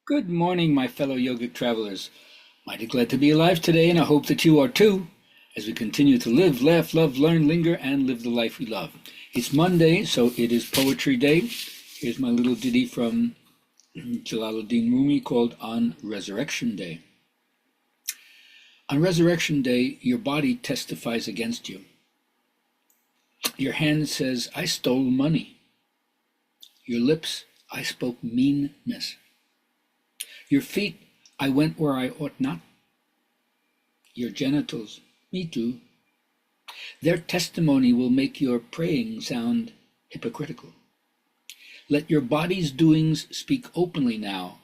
Good morning, my fellow yogic travelers. Mighty glad to be alive today, and I hope that you are too, as we continue to live, laugh, love, learn, linger, and live the life we love. It's Monday, so it is Poetry Day. Here's my little ditty from Jalaluddin Rumi called On Resurrection Day. On Resurrection Day, your body testifies against you. Your hand says, I stole money. Your lips, I spoke meanness. Your feet, I went where I ought not. Your genitals, me too. Their testimony will make your praying sound hypocritical. Let your body's doings speak openly now,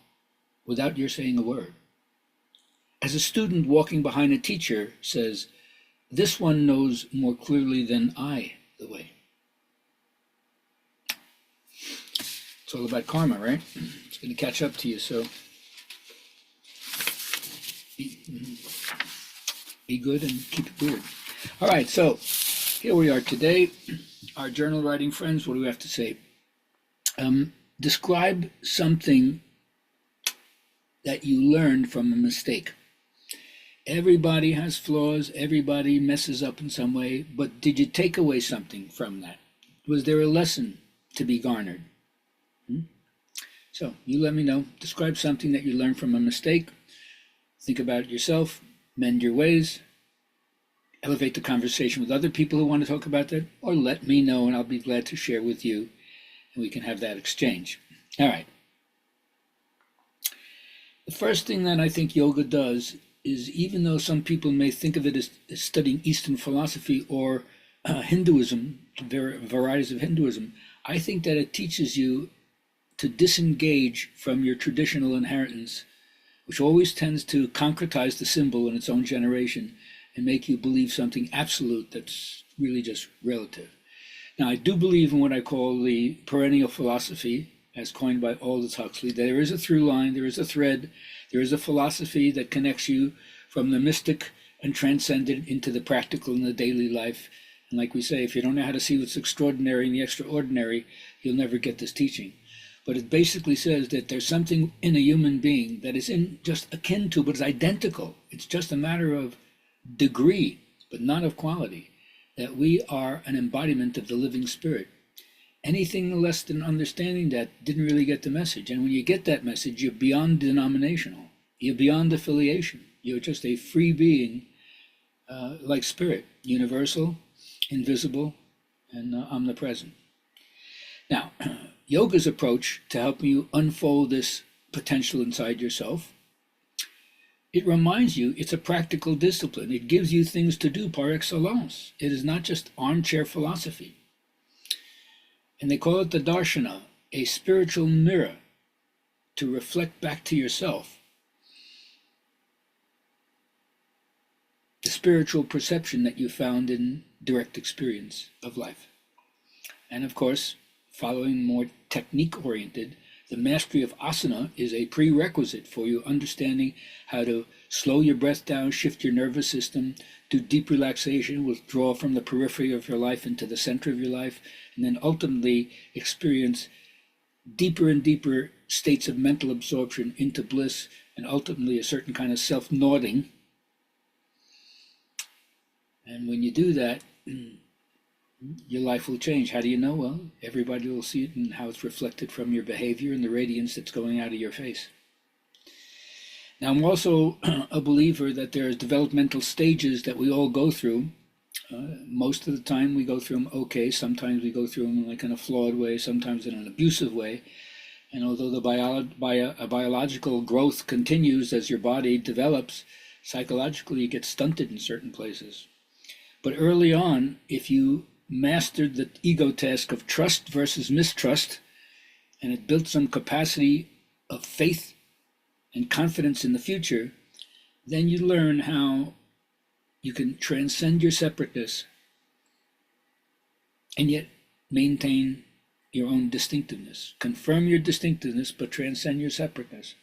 without your saying a word. As a student walking behind a teacher says, this one knows more clearly than I the way. It's all about karma, right? It's going to catch up to you, so be good and keep it weird. All right, so here we are today. Our journal writing friends, what do we have to say? Describe something that you learned from a mistake. Everybody has flaws, everybody messes up in some way, but did you take away something from that? Was there a lesson to be garnered? So you let me know. Describe something that you learned from a mistake. Think about it yourself, mend your ways, elevate the conversation with other people who want to talk about that, or let me know and I'll be glad to share with you and we can have that exchange. All right. The first thing that I think yoga does is, even though some people may think of it as studying Eastern philosophy or Hinduism, varieties of Hinduism, I think that it teaches you to disengage from your traditional inheritance, which always tends to concretize the symbol in its own generation and make you believe something absolute that's really just relative. Now, I do believe in what I call the perennial philosophy, as coined by Aldous Huxley. There is a through line, there is a thread, there is a philosophy that connects you from the mystic and transcendent into the practical in the daily life. And like we say, if you don't know how to see what's extraordinary in the extraordinary, you'll never get this teaching. But it basically says that there's something in a human being that is in just akin to, but is identical. It's just a matter of degree, but not of quality, that we are an embodiment of the living spirit. Anything less than understanding that didn't really get the message. And when you get that message, you're beyond denominational. You're beyond affiliation. You're just a free being, like spirit, universal, invisible, and omnipresent. Now, yoga's approach to help you unfold this potential inside yourself, it reminds you it's a practical discipline. It gives you things to do par excellence. It is not just armchair philosophy. And they call it the darshana, a spiritual mirror to reflect back to yourself the spiritual perception that you found in direct experience of life. And of course, following more technique-oriented, the mastery of asana is a prerequisite for you understanding how to slow your breath down, shift your nervous system, do deep relaxation, withdraw from the periphery of your life into the center of your life, and then ultimately experience deeper and deeper states of mental absorption into bliss, and ultimately a certain kind of self-nodding. And when you do that, your life will change. How do you know? Well, everybody will see it in how it's reflected from your behavior and the radiance that's going out of your face. Now, I'm also a believer that there are developmental stages that we all go through. Most of the time we go through them okay. Sometimes we go through them like in a flawed way, sometimes in an abusive way. And although the biological growth continues as your body develops, psychologically you get stunted in certain places. But early on, if you mastered the ego task of trust versus mistrust, and it built some capacity of faith and confidence in the future, then you learn how you can transcend your separateness and yet maintain your own distinctiveness. Confirm your distinctiveness, but transcend your separateness.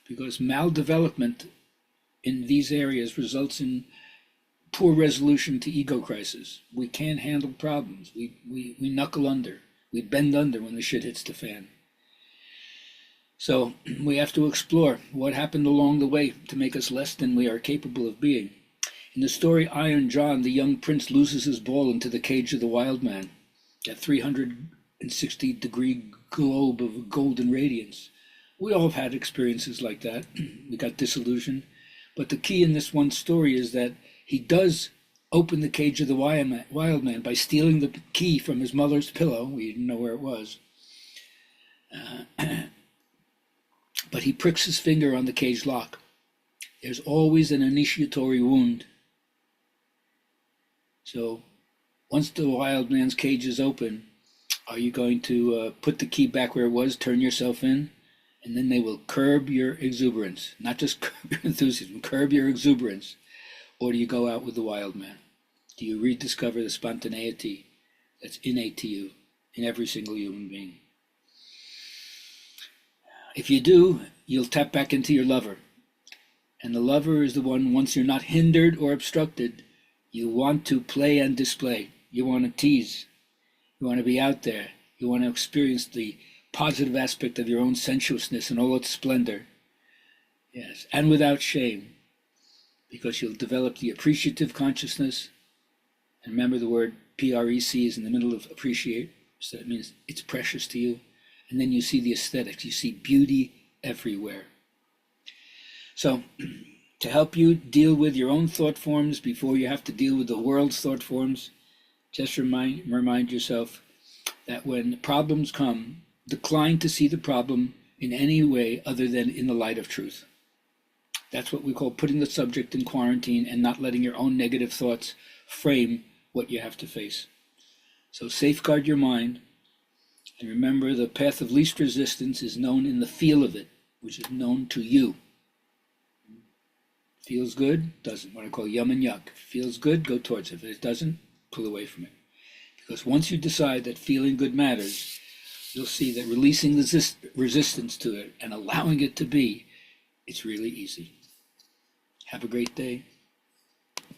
Because maldevelopment in these areas results in poor resolution to ego crisis. We can't handle problems. We knuckle under. We bend under when the shit hits the fan. So we have to explore what happened along the way to make us less than we are capable of being. In the story Iron John, the young prince loses his ball into the cage of the wild man, that 360-degree globe of golden radiance. We all have had experiences like that. We got disillusioned. But the key in this one story is that he does open the cage of the wild man by stealing the key from his mother's pillow. We didn't know where it was. But he pricks his finger on the cage lock. There's always an initiatory wound. So once the wild man's cage is open, are you going to put the key back where it was, turn yourself in, and then they will curb your exuberance, not just curb your enthusiasm, curb your exuberance? Or do you go out with the wild man? Do you rediscover the spontaneity that's innate to you in every single human being? If you do, you'll tap back into your lover. And the lover is the one, once you're not hindered or obstructed, you want to play and display. You want to tease. You want to be out there. You want to experience the positive aspect of your own sensuousness in all its splendor. Yes, and without shame, because you'll develop the appreciative consciousness. And remember, the word PREC is in the middle of appreciate, so that means it's precious to you. And then you see the aesthetics. You see beauty everywhere. So, to help you deal with your own thought forms before you have to deal with the world's thought forms, just remind yourself that when problems come, decline to see the problem in any way other than in the light of truth. That's what we call putting the subject in quarantine and not letting your own negative thoughts frame what you have to face. So safeguard your mind, and remember the path of least resistance is known in the feel of it, which is known to you. Feels good, doesn't. What I call yum and yuck. Feels good, go towards it. If it doesn't, pull away from it. Because once you decide that feeling good matters, you'll see that releasing the resistance to it and allowing it to be, it's really easy. Have a great day.